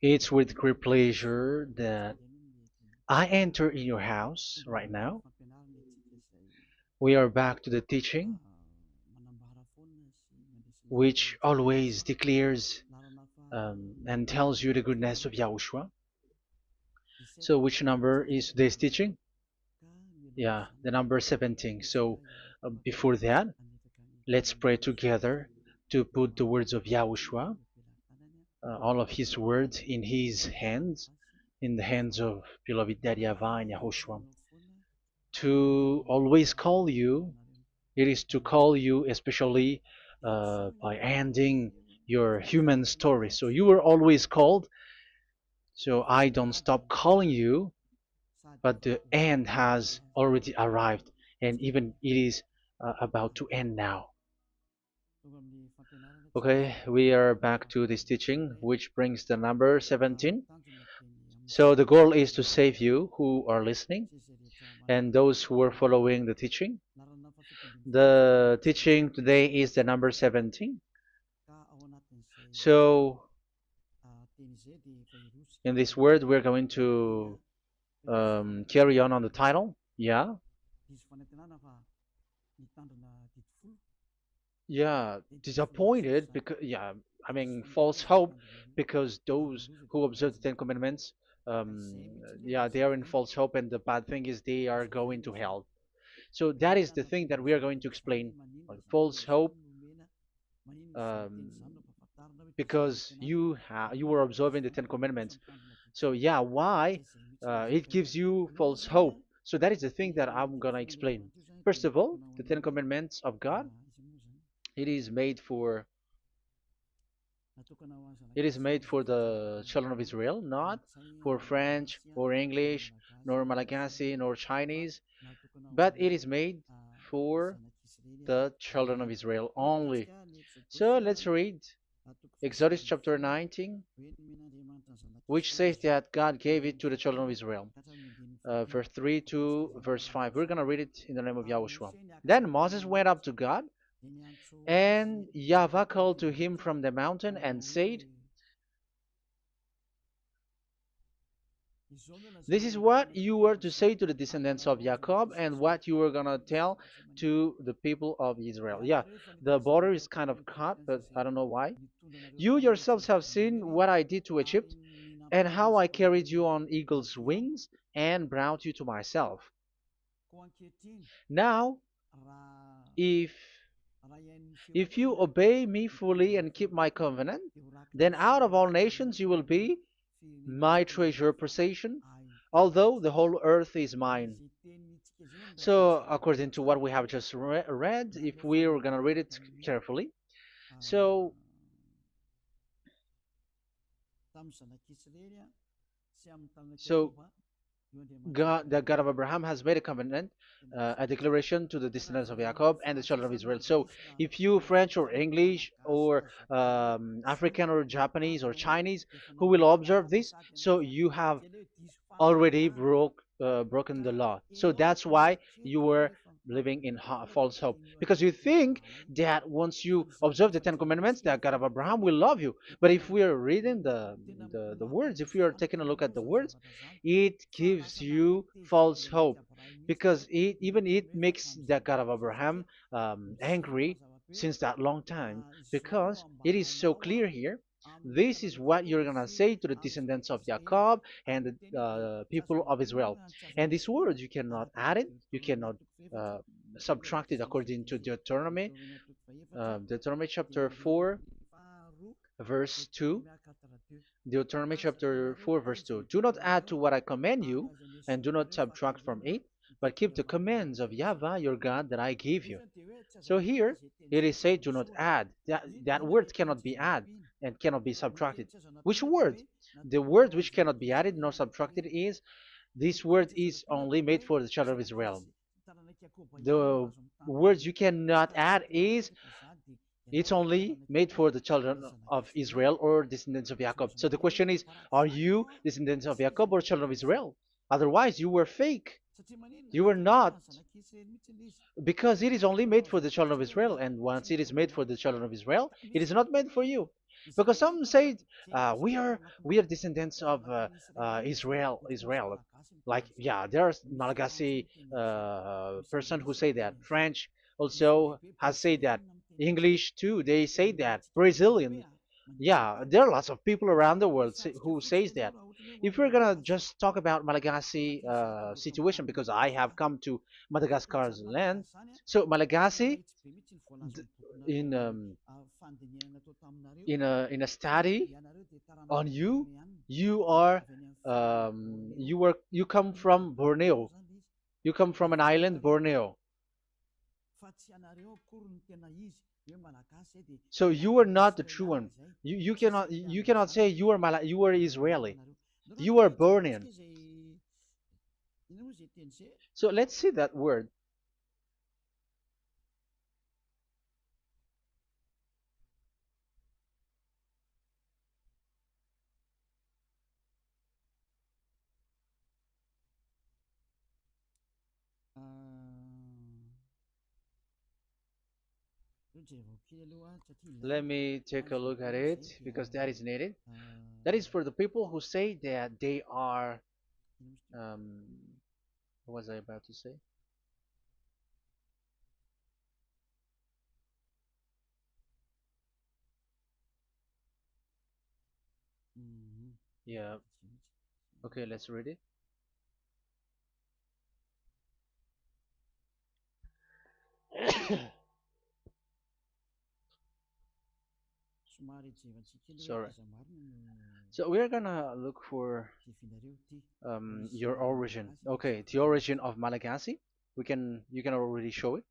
It's with great pleasure that I enter in your house right now. We are back to the teaching, which always declares and tells you the goodness of Yahushua. So, which number is today's teaching? Yeah, the number 17. So, before that, let's pray together to put the words of Yahushua, all of his words, in his hands, in the hands of beloved Daddy YAHVAH and YAHOSHUAH. To always call you, it is to call you especially by ending your human story. So you were always called, so I don't stop calling you, but the end has already arrived, and even it is about to end now. Okay, we are back to this teaching, which brings the number 17. So the goal is to save you who are listening and those who are following the teaching. The teaching today is the number 17. So in this word, we're going to carry on the title. Yeah. Yeah, disappointed because yeah, I mean false hope because those who observe the Ten Commandments, yeah, they are in false hope, and the bad thing is they are going to hell. So that is the thing that we are going to explain. False hope, um, because you were observing the Ten Commandments. So yeah, why it gives you false hope? So that is the thing that I'm gonna explain. First of all, the Ten Commandments of God, it is made for the children of Israel, not for French or English, nor Malagasy, nor Chinese, but it is made for the children of Israel only. So let's read Exodus chapter 19, which says that God gave it to the children of Israel. Verse 3 to verse 5. We're going to read it in the name of Yahushua. Then Moses went up to God, and YAHVAH called to him from the mountain and said, "This is what you were to say to the descendants of Jacob and what you were going to tell to the people of Israel." Yeah, the border is kind of cut, but I don't know why. "You yourselves have seen what I did to Egypt and how I carried you on eagle's wings and brought you to myself. Now, if you obey me fully and keep my covenant, then out of all nations you will be my treasure possession, although the whole earth is mine." So, according to what we have just read, if we are going to read it carefully, so so God, the God of Abraham, has made a covenant, a declaration to the descendants of Jacob and the children of Israel. So, if you French or English or African or Japanese or Chinese who will observe this, so you have already broken the law. So that's why you were living in false hope, because you think that once you observe the Ten Commandments, that God of Abraham will love you. But if we are reading the words, if we are taking a look at the words, it gives you false hope, because it makes the God of Abraham angry since that long time, because it is so clear here. This is what you're gonna say to the descendants of Jacob and the people of Israel. And this word, you cannot add it, you cannot uh, subtract it, according to Deuteronomy, Deuteronomy chapter 4, verse 2. Deuteronomy chapter 4, verse 2. "Do not add to what I command you, and do not subtract from it, but keep the commands of YAHVAH your God that I give you." So here it is said, "Do not add." That word cannot be added and cannot be subtracted. Which word? The word which cannot be added nor subtracted is, this word is only made for the children of Israel. The words you cannot add is, it's only made for the children of Israel or descendants of Jacob. So the question is, are you descendants of Jacob or children of Israel? Otherwise, you were fake. You were not, because it is only made for the children of Israel. And once it is made for the children of Israel, it is not made for you. because some say we are descendants of Israel. Like, yeah, there's Malagasy person who say that. French also has said that. English too, they say that. Brazilian, yeah, there are lots of people around the world who says that. If we're gonna just talk about Malagasy situation, because I have come to Madagascar's land, so Malagasy, in in a study on you, you come from Borneo. You come from an island, Borneo. So you are not the true one. You cannot say you are Israeli. You are Bornean. So let's see that word. Let me take a look at it because that is needed. That is for the people who say that they are. Um, what was I about to say? Yeah. Okay, let's read it. Sorry. So we're gonna look for your origin. Okay, the origin of Malagasy. You can already show it.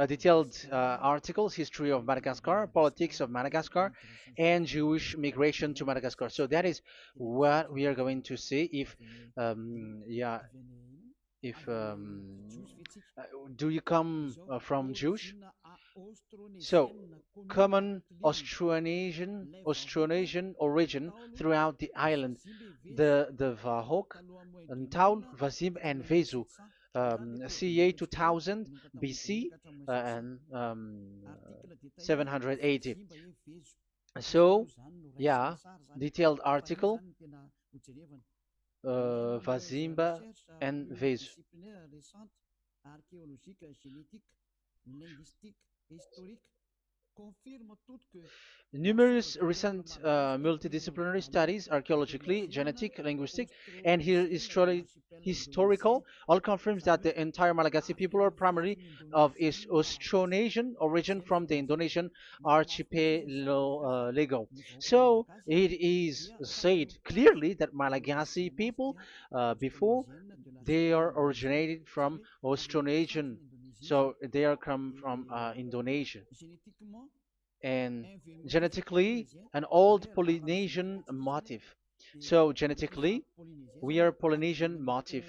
Detailed articles, history of Madagascar, politics of Madagascar, and Jewish migration to Madagascar. So that is what we are going to see. Yeah, if uh, do you come from Jewish? So, common Austronesian origin throughout the island, the Vahok, Ntaul, Vazim, and Vezu, CA 2000 BC and 780. So, yeah, detailed article, Vazimba and Vezu. Numerous recent multidisciplinary studies, archaeologically, genetic, linguistic, and historical, all confirms that the entire Malagasy people are primarily of Austronesian origin from the Indonesian archipelago. So it is said clearly that Malagasy people, before, they are originated from Austronesian, so they are come from Indonesia, and genetically an old Polynesian motif. So genetically, we are Polynesian motif,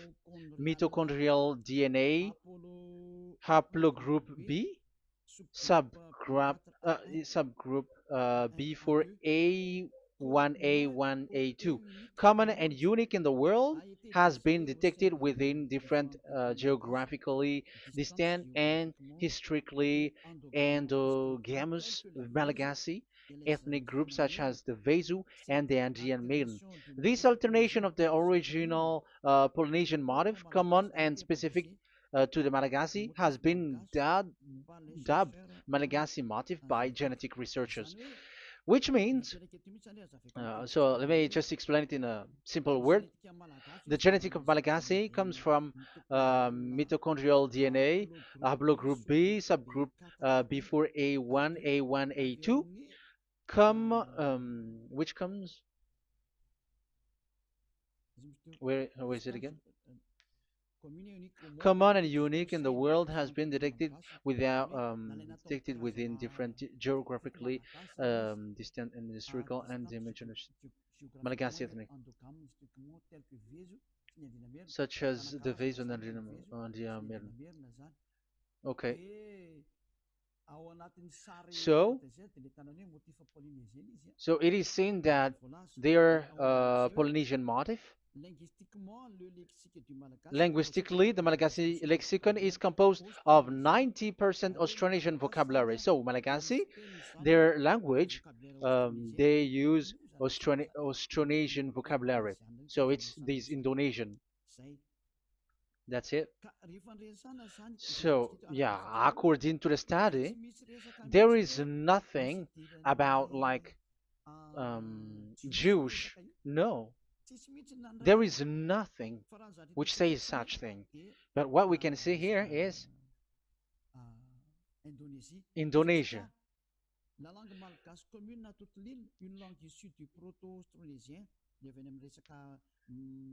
mitochondrial DNA, haplogroup B, subgroup subgroup B for A1A1A2, common and unique in the world, has been detected within different geographically distant and historically endogamous Malagasy ethnic groups such as the Vezu and the Andean Maiden. This alternation of the original Polynesian motif, common and specific to the Malagasy, has been dubbed Malagasy motif by genetic researchers, which means, so let me just explain it in a simple word. The genetic of Malagasy comes from mitochondrial DNA, haplogroup B, subgroup B4A1, A1, A2, which comes, where is it again? Common and unique in the world, has been detected within different geographically distant and historical and dimensional Malagasy ethnic, such as the Vezo and the Amer. Okay, so so it is seen that they are Polynesian motif, Linguistically, the Malagasy lexicon is composed of 90% Austronesian vocabulary. So, Malagasy, their language, they use Austronesian vocabulary. So, it's these Indonesian. That's it. So, yeah, according to the study, there is nothing about like Jewish. No, there is nothing which says such thing. But what we can see here is Indonesia.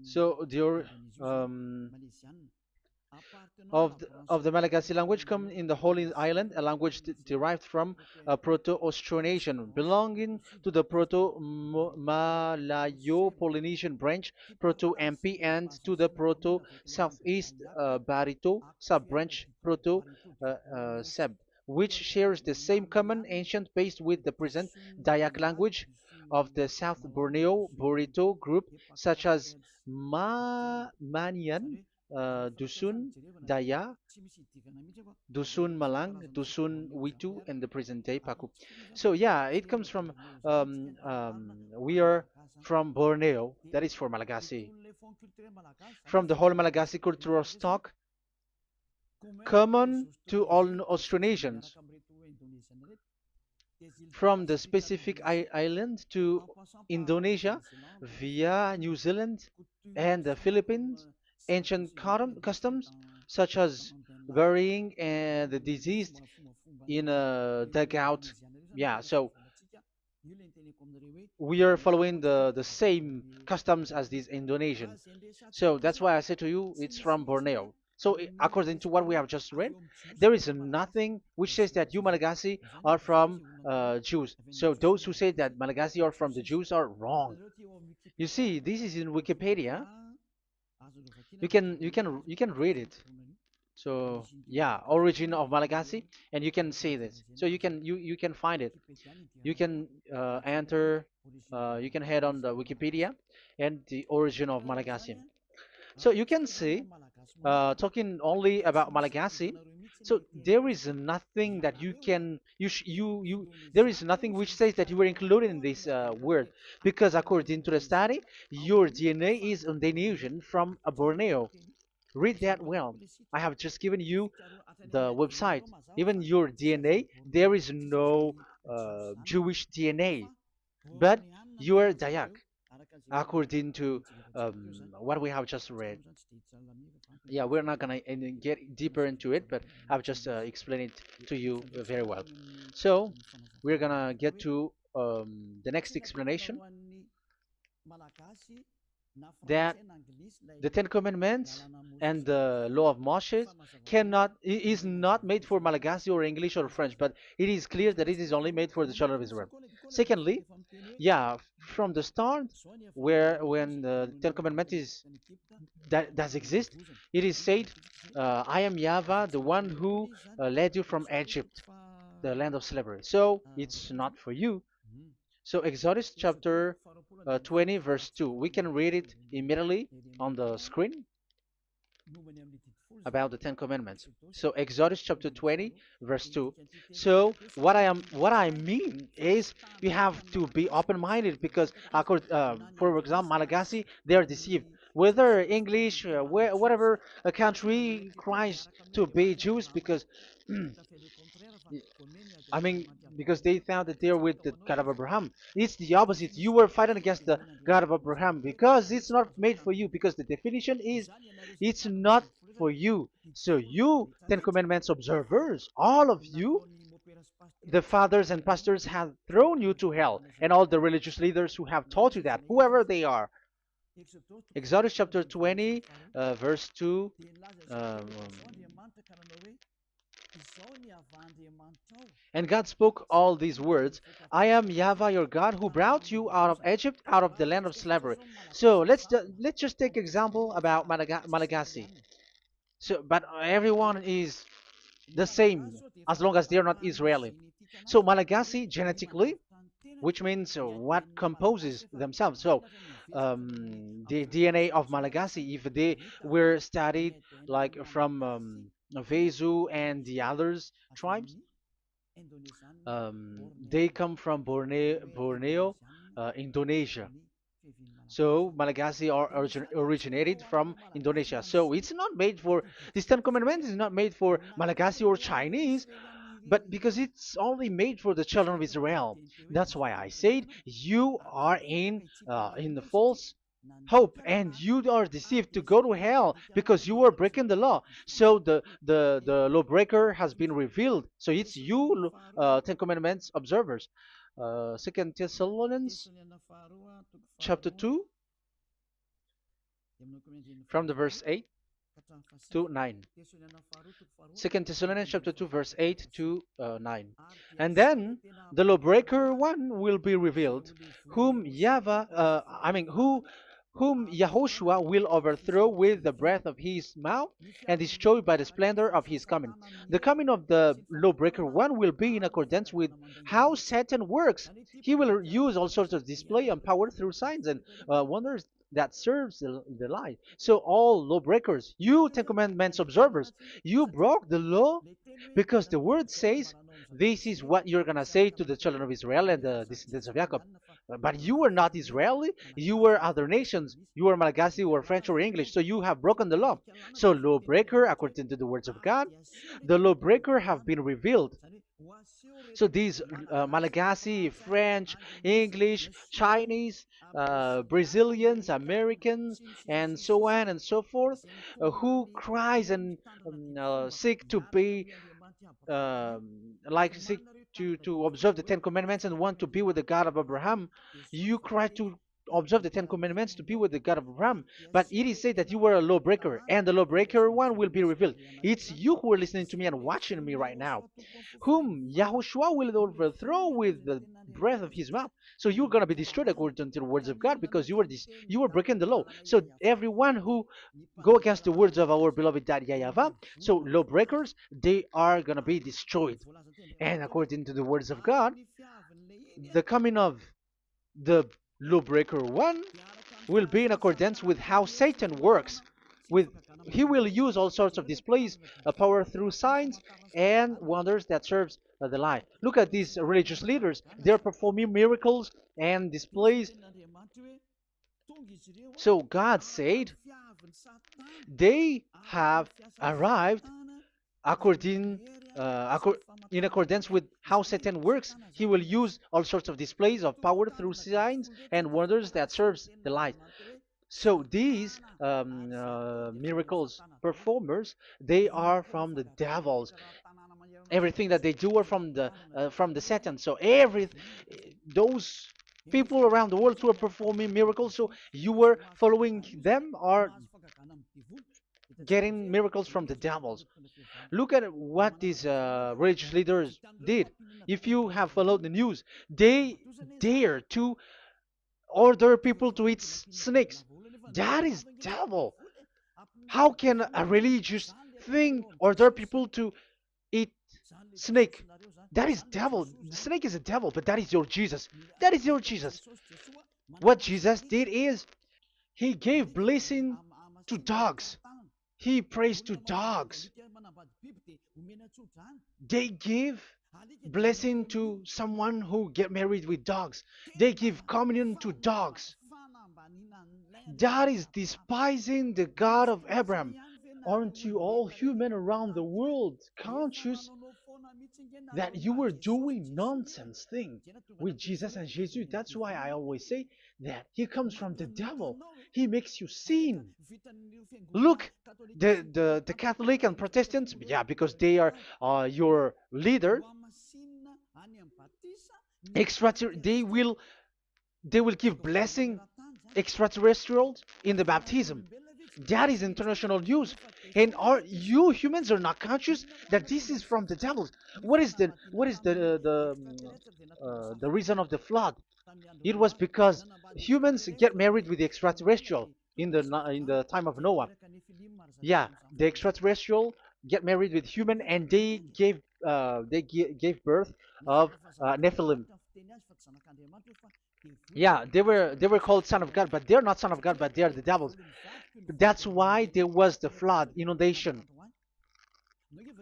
So um, of the Malagasy language come in the Holy Island, a language derived from Proto-Austronesian, belonging to the Proto-Malayo-Polynesian branch, Proto-MP, and to the Proto-Southeast Barito sub-branch, Proto-Seb, which shares the same common ancient base with the present Dayak language of the South Borneo Burrito group, such as Manian, Dusun, Daya, Dusun Malang, Dusun Witu, and the present day Paku. So yeah, it comes from we are from Borneo, that is for Malagasy. From the whole Malagasy cultural stock, common to all Austronesians, from the specific island to Indonesia via New Zealand and the Philippines, ancient customs such as burying the deceased in a dugout. Yeah, so we are following the same customs as these Indonesian. So that's why I say to you, it's from Borneo. So according to what we have just read, there is nothing which says that you Malagasy are from Jews. So those who say that Malagasy are from the Jews are wrong. You see, this is in Wikipedia. You can read it. So yeah, origin of Malagasy, and you can see this. So you can find it. You can enter. You can head on the Wikipedia and the origin of Malagasy. So you can see, talking only about Malagasy. So there is nothing that you can you there is nothing which says that you were included in this word, because according to the study, your DNA is Indonesian from Borneo. Read that well. I have just given you the website. Even your DNA, there is no Jewish DNA, but you are Dayak, according to what we have just read. Yeah, we're not gonna get deeper into it, but I've just explained it to you very well. So we're gonna get to the next explanation, that the Ten Commandments and the Law of Moshe is not made for Malagasy or English or French, but it is clear that it is only made for the children of Israel. Secondly, yeah, from the start, where when the Ten Commandments that does exist, it is said, "I am Yahweh, the one who led you from Egypt, the land of slavery." So it's not for you. So Exodus chapter 20 verse 2. We can read it immediately on the screen about the Ten Commandments. So Exodus chapter 20 verse 2. So what I mean is, you have to be open-minded, because for example, Malagasy, they are deceived. Whether English, whatever a country cries to be Jews, because I mean, because they found that they're with the God of Abraham. It's the opposite. You were fighting against the God of Abraham, because it's not made for you. Because the definition is, it's not for you. So you, Ten Commandments observers, all of you, the fathers and pastors have thrown you to hell, and all the religious leaders who have taught you that, whoever they are. Exodus chapter 20, verse 2. Um, And God spoke all these words: "I am Yahweh your God, who brought you out of Egypt, out of the land of slavery." So let's just take example about Malagasy. So, but everyone is the same as long as they are not Israeli. So Malagasy genetically, which means what composes themselves. So the DNA of Malagasy, if they were studied like from Vezu and the others tribes, they come from Borneo, Indonesia. So Malagasy are originated from Indonesia. So it's not made for this Ten Commandments is not made for Malagasy or Chinese, but because it's only made for the children of Israel. That's why I said you are in the false hope and you are deceived to go to hell because you are breaking the law. So the lawbreaker has been revealed. So it's you, Ten Commandments observers. Second Thessalonians chapter 2 from the verse 8 to 9. Second Thessalonians chapter 2 verse 8 to 9. And then the lawbreaker one will be revealed, whom whom Yahushua will overthrow with the breath of his mouth and destroy by the splendor of his coming. The coming of the lawbreaker one will be in accordance with how Satan works. He will use all sorts of display and power through signs and wonders that serves the lie. So all lawbreakers, you Ten Commandments observers, you broke the law because the word says this is what you're gonna say to the children of Israel and the descendants of Jacob. But you were not Israeli, you were other nations, you were Malagasy or French or English, so you have broken the law. So lawbreaker, according to the words of God, the lawbreaker have been revealed. So these Malagasy, French, English, Chinese, Brazilians, Americans, and so on and so forth, who cries and seek to be seek to observe the Ten Commandments and want to be with the God of Abraham. You cry to observe the Ten Commandments to be with the God of Abraham, but it is said that you were a lawbreaker, and the lawbreaker one will be revealed. It's you who are listening to me and watching me right now, whom Yahushua will overthrow with the breath of his mouth. So you're going to be destroyed according to the words of God because you were breaking the law. So everyone who go against the words of our beloved Dad YAHVAH, so lawbreakers, they are going to be destroyed. And according to the words of God, the coming of the lawbreaker one will be in accordance with how Satan works. With he will use all sorts of displays, power through signs and wonders that serves the lie. Look at these religious leaders; they're performing miracles and displays. So God said they have arrived according in accordance with how Satan works. He will use all sorts of displays of power through signs and wonders that serves the light. So these miracles performers, they are from the devils. Everything that they do are from the Satan. So those people around the world who are performing miracles, so you were following them, are getting miracles from the devils. Look at what these religious leaders did. If you have followed the news, they dare to order people to eat snakes. That is devil. How can a religious thing order people to eat snake? That is devil. The snake is a devil, but that is your Jesus. That is your Jesus. What Jesus did is he gave blessing to dogs. He prays to dogs. They give blessing to someone who get married with dogs. They give communion to dogs. That is despising the God of Abraham. Aren't you all human around the world conscious that you were doing nonsense thing with Jesus and Jesus? That's why I always say that he comes from the devil. He makes you sin. Look, the Catholic and Protestants, yeah, because they are your leader. They will give blessing extraterrestrials in the baptism. That is international news, and you humans are not conscious that this is from the devil. What is the reason of the flood? It was because humans get married with the extraterrestrial in the time of Noah. Yeah, the extraterrestrial get married with human, and they gave birth of Nephilim. Yeah, they were called son of God, but they're not son of God, but they're the devils. That's why there was the flood, inundation.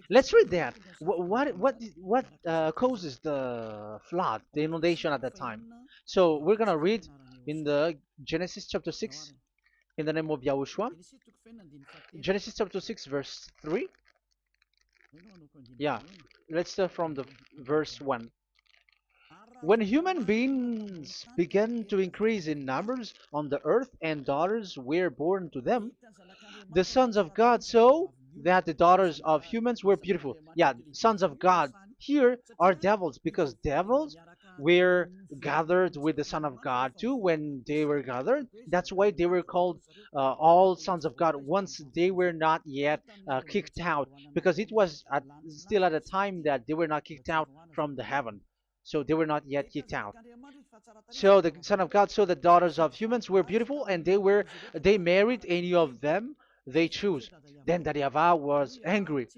Let's read that. What causes the flood, the inundation at that time? So we're gonna read in the Genesis chapter 6 in the name of Yahushua. Genesis chapter 6 verse 3. Yeah, let's start from the verse 1. When human beings began to increase in numbers on the earth and daughters were born to them, the sons of God saw that the daughters of humans were beautiful. Yeah, sons of God here are devils because devils were gathered with the Son of God too when they were gathered. That's why they were called all sons of God once they were not yet kicked out because it was still at a time that they were not kicked out from the heaven. So they were not yet kicked out. So the Son of God saw the daughters of humans were beautiful, and they married any of them they choose. Then that Yahweh was angry.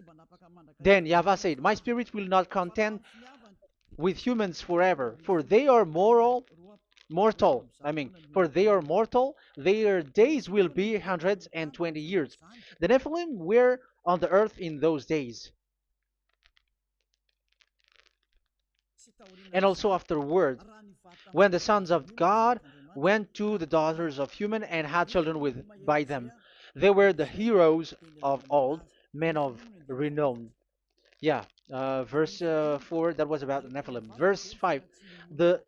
Then Yahweh said, "My spirit will not contend with humans forever, for they are mortal. For they are mortal. Their days will be 120 years. The Nephilim were on the earth in those days, and also afterward, when the sons of God went to the daughters of human and had children with by them. They were the heroes of old, men of renown." Yeah, verse 4, that was about the Nephilim. Verse 5, the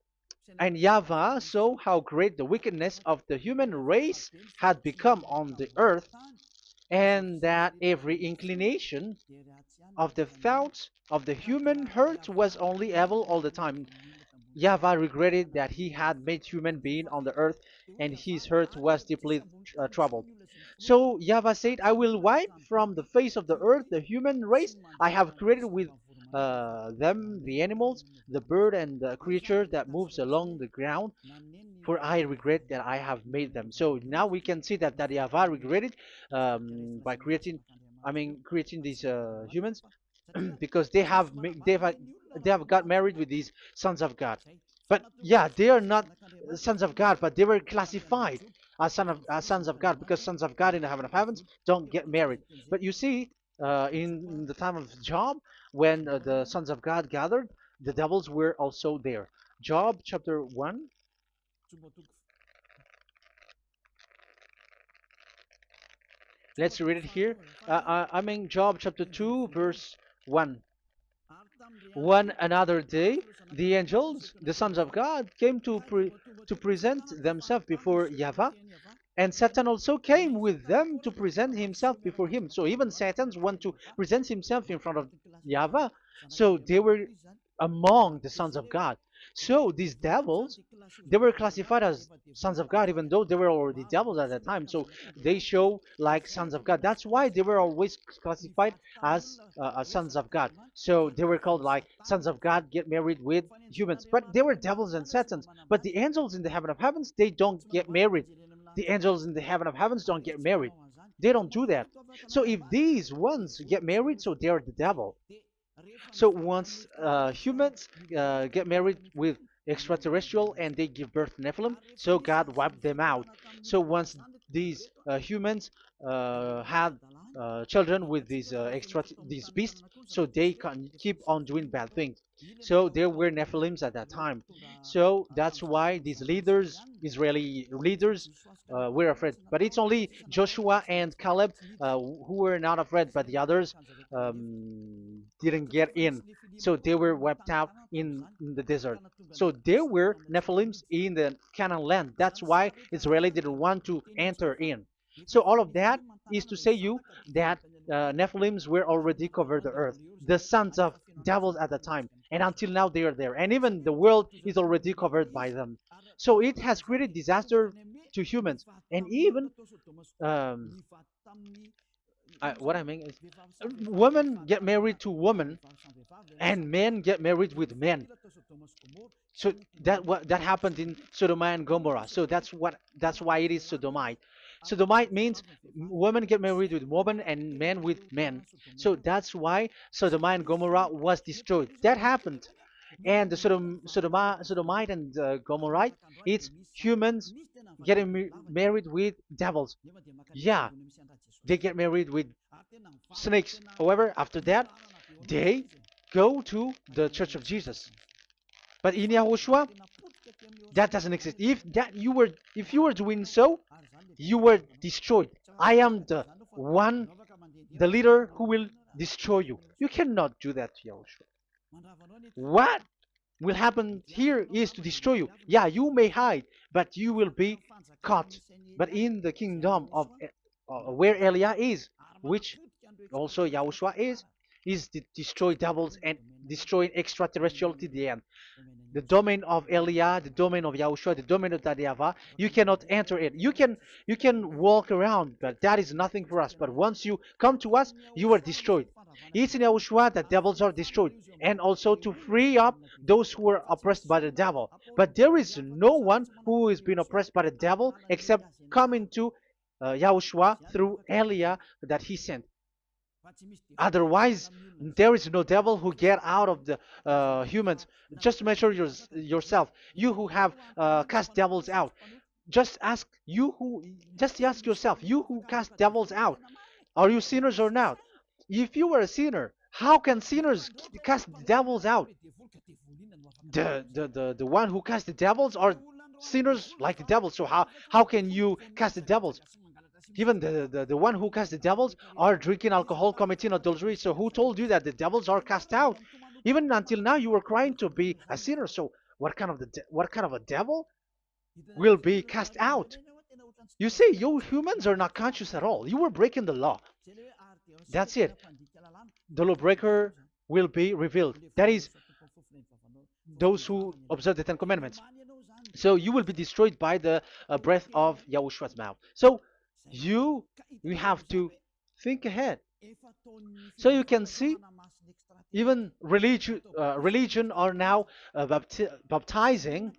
and Yahweh saw how great the wickedness of the human race had become on the earth, and that every inclination of the thoughts of the human heart was only evil all the time. Yahweh regretted that he had made human being on the earth, and his heart was deeply troubled. So Yahweh said, "I will wipe from the face of the earth the human race I have created with them, the animals, the bird, and the creature that moves along the ground, for I regret that I have made them." So now we can see that Yahweh regretted by creating these humans because they have got married with these sons of God. But yeah, they are not sons of God, but they were classified as sons of God because sons of God in the heaven of heavens don't get married. But you see, in the time of Job, when the sons of God gathered, the devils were also there. Job chapter 1. Let's read it here. Job chapter 2, verse 1. One another day, the angels, the sons of God, came to present themselves before Yahweh, and Satan also came with them to present himself before him. So even Satan's want to present himself in front of Yahweh. So they were among the sons of God. So these devils, they were classified as sons of God, even though they were already devils at that time. So they show like sons of God. That's why they were always classified as sons of God. So they were called like sons of God get married with humans. But they were devils and satans. But the angels in the heaven of heavens, they don't get married. The angels in the heaven of heavens don't get married. They don't do that. So if these ones get married, so they are the devil. So once humans get married with extraterrestrial and they give birth to Nephilim, so God wiped them out. So once these humans had children with these beasts, so they can keep on doing bad things. So there were Nephilims at that time. So that's why these leaders, Israeli leaders, were afraid. But it's only Joshua and Caleb who were not afraid, but the others didn't get in. So they were wiped out in the desert. So there were Nephilims in the Canaan land. That's why Israeli didn't want to enter in. So all of that is to say you that Nephilims were already covered the earth, the sons of devils at the time, and until now they are there, and even the world is already covered by them. So it has created disaster to humans, and even um, what I mean is, women get married to women, and men get married with men. So that happened in Sodom and Gomorrah. So that's why it is Sodomite. Sodomite means women get married with women and men with men. So that's why Sodom and Gomorrah was destroyed. That happened. and the Sodomite and Gomorrite, it's humans getting married with devils. Yeah, they get married with snakes. However, after that, they go to the Church of Jesus. But in Yahushua, that doesn't exist. If you were doing so, you were destroyed. I am the one, the leader who will destroy you. You cannot do that to Yahushua. What will happen here is to destroy you. Yeah, you may hide, but you will be caught. But in the kingdom of where Elia is, which also Yahushua is to destroy devils and destroying extraterrestrial to the end. The domain of Elia, the domain of Yahushua, the domain of YAHVAH, you cannot enter it. You can walk around, but that is nothing for us. But once you come to us, you are destroyed. It's in Yahushua that devils are destroyed, and also to free up those who are oppressed by the devil. But there is no one who is being oppressed by the devil except coming to Yahushua through Elia that he sent. Otherwise, there is no devil who get out of the humans. Just measure yourself. You who have cast devils out. Just ask yourself, you who cast devils out, are you sinners or not? If you were a sinner, how can sinners cast devils out? The one who cast the devils are sinners like the devils. So how can you cast the devils? Even the one who cast the devils are drinking alcohol, committing adultery. So who told you that the devils are cast out? Even until now, you were crying to be a sinner. So what kind of a devil will be cast out? You see, you humans are not conscious at all. You were breaking the law. That's it. The lawbreaker will be revealed. That is, those who observe the Ten Commandments. So you will be destroyed by the breath of Yahushua's mouth. So you you have to think ahead. So you can see, even religion are now baptizing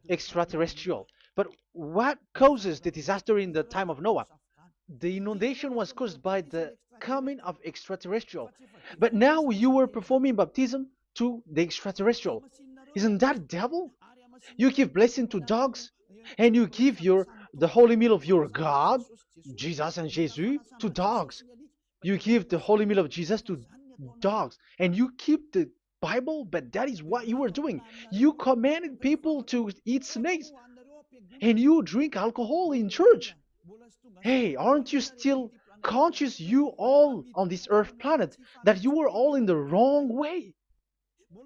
extraterrestrial. But what causes the disaster in the time of Noah? The inundation was caused by the coming of extraterrestrial. But now you are performing baptism to the extraterrestrial. Isn't that devil? You give blessing to dogs, and you give the holy meal of your God, Jesus and Jesus, to dogs. You give the holy meal of Jesus to dogs, and you keep the Bible, but that is what you are doing. You commanded people to eat snakes, and you drink alcohol in church. Hey, aren't you still conscious, you all on this earth planet, that you are all in the wrong way?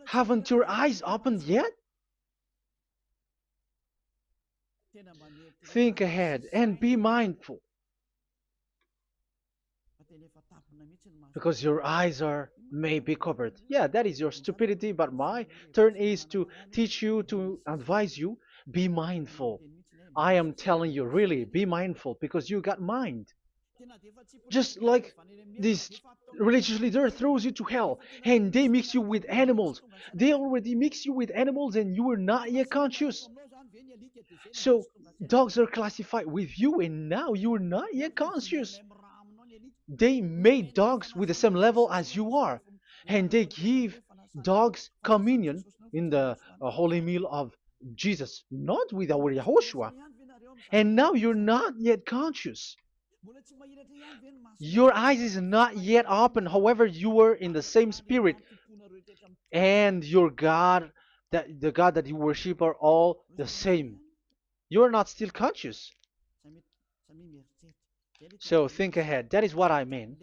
Haven't your eyes opened yet? Think ahead and be mindful, because your eyes are may be covered. Yeah, that is your stupidity, but my turn is to teach you, to advise you. Be mindful. I am telling you, really, be mindful, because you got mind. Just like this religious leader throws you to hell, and they mix you with animals. They already mix you with animals, and you are not yet conscious. So dogs are classified with you, and now you are not yet conscious. They made dogs with the same level as you are, and they give dogs communion in the holy meal of Jesus, not with our Yahushua. And now you're not yet conscious. Your eyes is not yet open. However, you are in the same spirit, and your God, that the God that you worship, are all the same. You are not still conscious. So think ahead. That is what I mean.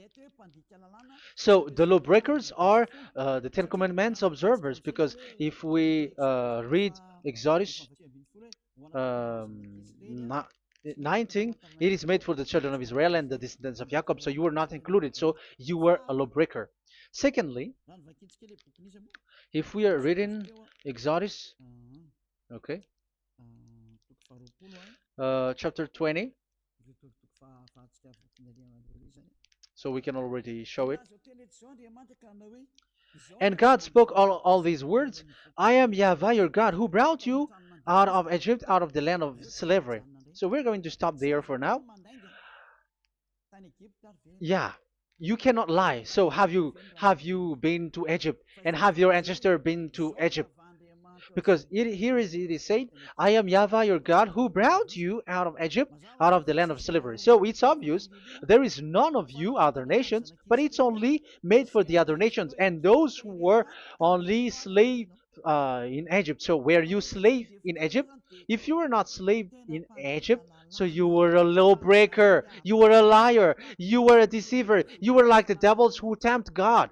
So the lawbreakers are the Ten Commandments observers, because if we read Exodus um, 19, it is made for the children of Israel and the descendants of Jacob, so you were not included, so you were a lawbreaker. Secondly, if we are reading Exodus, okay, chapter 20, so we can already show it. And God spoke all these words: I am YAHVAH your God, who brought you out of Egypt, out of the land of slavery. So we're going to stop there for now. Yeah, you cannot lie. So have you been to Egypt, and have your ancestor been to Egypt? Because it is said, I am Yahweh your God who brought you out of Egypt, out of the land of slavery. So it's obvious there is none of you other nations, but it's only made for the other nations and those who were only slave in Egypt. So were you slave in Egypt? If you were not slave in Egypt, so you were a lawbreaker, you were a liar, you were a deceiver, you were like the devils who tempt God.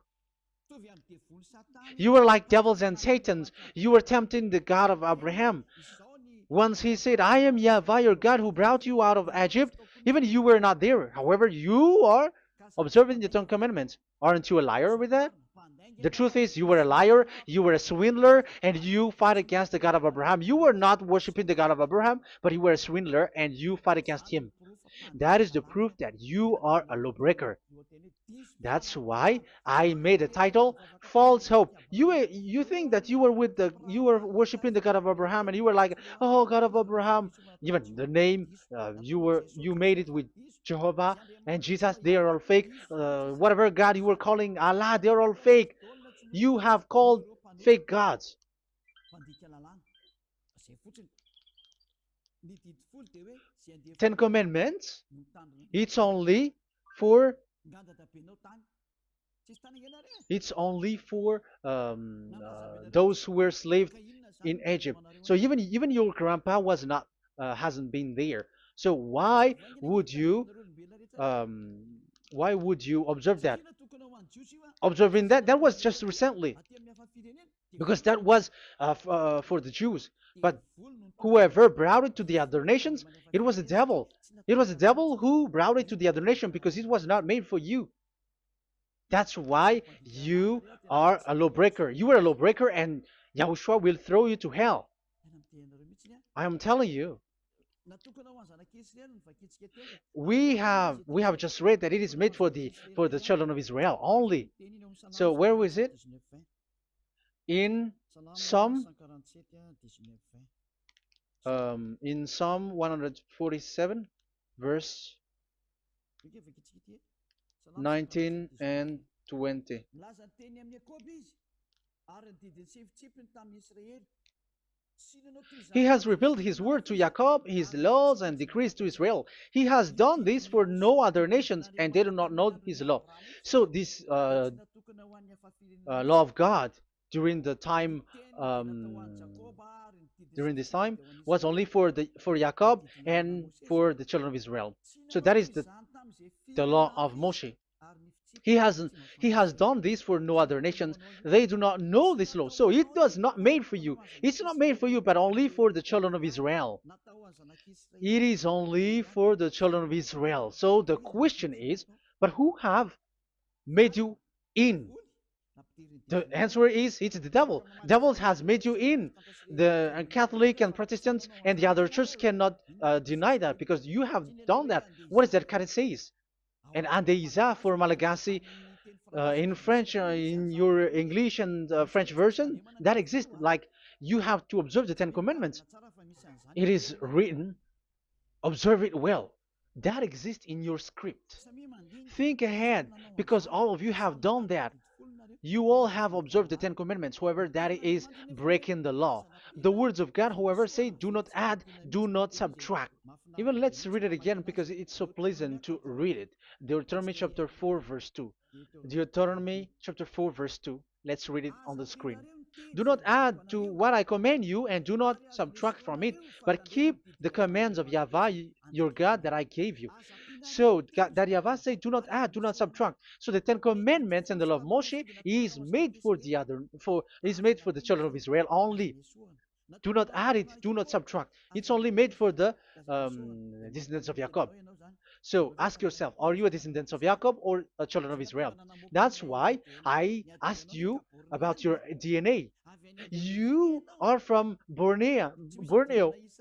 You were like devils and Satans. You were tempting the God of Abraham. Once he said, I am Yahweh, your God who brought you out of Egypt, even you were not there. However, you are observing the Ten Commandments. Aren't you a liar with that? The truth is, you were a liar, you were a swindler, and you fight against the God of Abraham. You were not worshiping the God of Abraham, but you were a swindler, and you fight against him. That is the proof that you are a lawbreaker. That's why I made a title, False Hope. You think that you were worshiping the God of Abraham, and you were like, oh, God of Abraham. Even the name, you made it with Jehovah and Jesus. They are all fake. Whatever God you were calling Allah, they are all fake. You have called fake gods. Ten Commandments. It's only for those who were slaves in Egypt. So even your grandpa was not hasn't been there. So um, why would you observe that? Observing that was just recently because that was for the Jews. But whoever brought it to the other nations, it was the devil. It was the devil who brought it to the other nation because it was not made for you. That's why you are a lawbreaker. You are a lawbreaker, and Yahushua will throw you to hell. I am telling you. We have just read that it is made for the children of Israel only. So where was it? In Psalm in Psalm 147, verse 19 and 20. He has revealed his word to Jacob, his laws and decrees to Israel. He has done this for no other nations, and they do not know his law. So this law of God during the time during this time was only for Jacob and for the children of Israel. So that is the law of Moshe. He has done this for no other nations. They do not know this law. So it was not made for you. It's not made for you, but only for the children of Israel. It is only for the children of Israel. So the question is, but who have made you in? The answer is it's the devil. Devil has made you in. The Catholic and Protestants and the other church cannot deny that because you have done that. What is that card says? And Andeiza for Malagasy in French, in your English and French version, that exists. Like you have to observe the Ten Commandments. It is written, observe it well. That exists in your script. Think ahead because all of you have done that. You all have observed the Ten Commandments, however, that is breaking the law. The words of God, however, say, do not add, do not subtract. Even let's read it again because it's so pleasant to read it. Deuteronomy chapter 4, verse 2. Deuteronomy chapter 4, verse 2. Let's read it on the screen. Do not add to what I command you, and do not subtract from it, but keep the commands of Yahweh, your God, that I gave you. So that Yahweh said, do not add, do not subtract. So the Ten Commandments and the law of Moshe is made for the children of Israel only. Do not add it, do not subtract. It's only made for the descendants of Jacob. So ask yourself, are you a descendant of Jacob or a children of Israel? That's why I asked you about your DNA. You are from Borneo.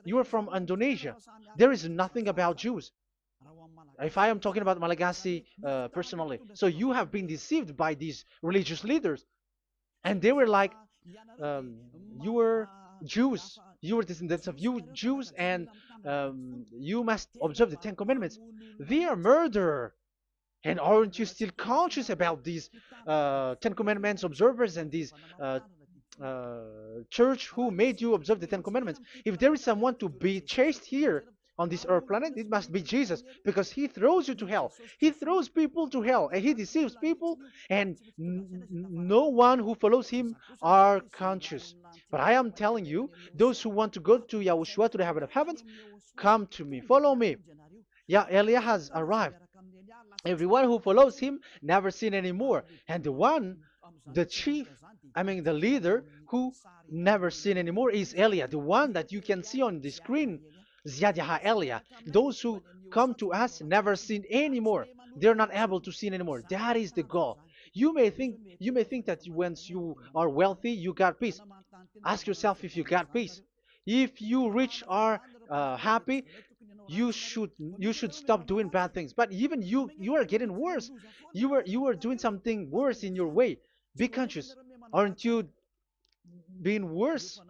You are from Indonesia. There is nothing about Jews. If I am talking about Malagasy personally. So you have been deceived by these religious leaders. And they were like, you were Jews. You were descendants of you Jews, and you must observe the Ten Commandments. They are murderer. And aren't you still conscious about these Ten Commandments observers and these church who made you observe the Ten Commandments. If there is someone to be chased here on this earth planet, it must be Jesus, because he throws you to hell. He throws people to hell, and he deceives people, and no one who follows him are conscious. But I am telling you, those who want to go to Yahushua, to the heaven of heavens, come to me, follow me. Yeah, Eliah has arrived. Everyone who follows him never sin anymore. And the chief, I mean the leader who never sin anymore is Eliah, the one that you can see on the screen. Ziyadah Eliah. Those who come to us never sin anymore. They're not able to sin anymore. That is the goal. You may think that once you are wealthy, you got peace. Ask yourself if you got peace. If you rich are happy, you should stop doing bad things. But even you are getting worse. You are doing something worse in your way. Be conscious. Aren't you being worse?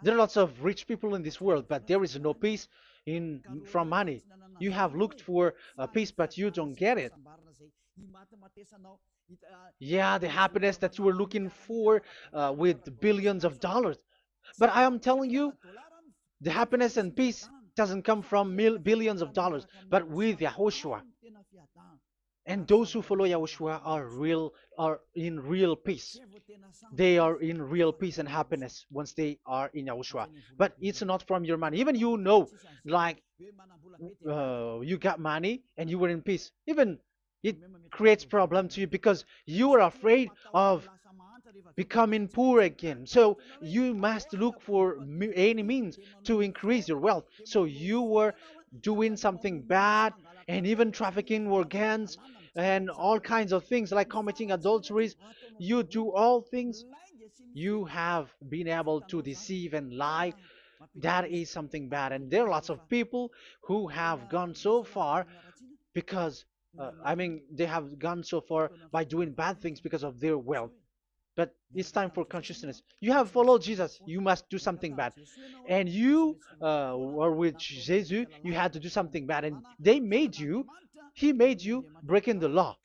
There are lots of rich people in this world, but there is no peace in from money. You have looked for peace, but you don't get it. Yeah, the happiness that you were looking for with billions of dollars. But I am telling you, the happiness and peace doesn't come from billions of dollars, but with Yahushua. And those who follow Yahushua are in real peace. They are in real peace and happiness once they are in Yahushua. But it's not from your money. Even like you got money and you were in peace. Even it creates problem to you because you are afraid of becoming poor again. So you must look for any means to increase your wealth. So you were doing something bad and even trafficking organs and all kinds of things like committing adulteries. You do all things. You have been able to deceive and lie. That is something bad. And there are lots of people who have gone so far because, they have gone so far by doing bad things because of their wealth. But it's time for consciousness. You have followed Jesus, you must do something bad. And you were with Jesus, you had to do something bad. And he made you breaking the law.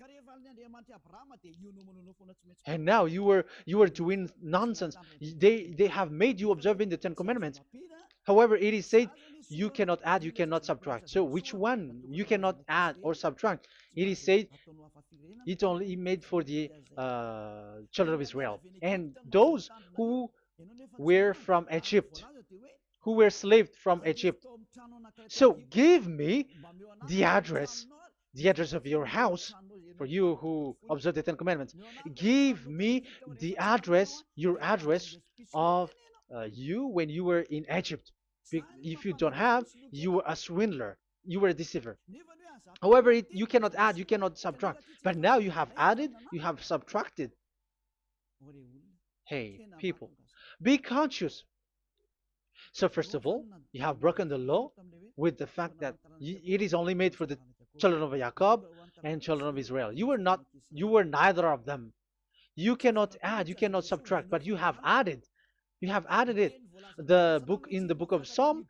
And now you were doing nonsense. They have made you observing the Ten Commandments. However, it is said you cannot add, you cannot subtract. So which one you cannot add or subtract? It is said it only made for the children of Israel and those who were from Egypt, who were slaves from Egypt. So give me the address, the address of your house, for you who observe the Ten Commandments. Give me the address, your address of you when you were in Egypt. If you don't have, you were a swindler, you were a deceiver. However, you cannot add, you cannot subtract. But now you have added, you have subtracted. Hey, people, be conscious. So first of all, you have broken the law with the fact that it is only made for the children of Jacob and children of Israel. You were neither of them. You cannot add, you cannot subtract, but you have added. You have added it. In the book of Psalm,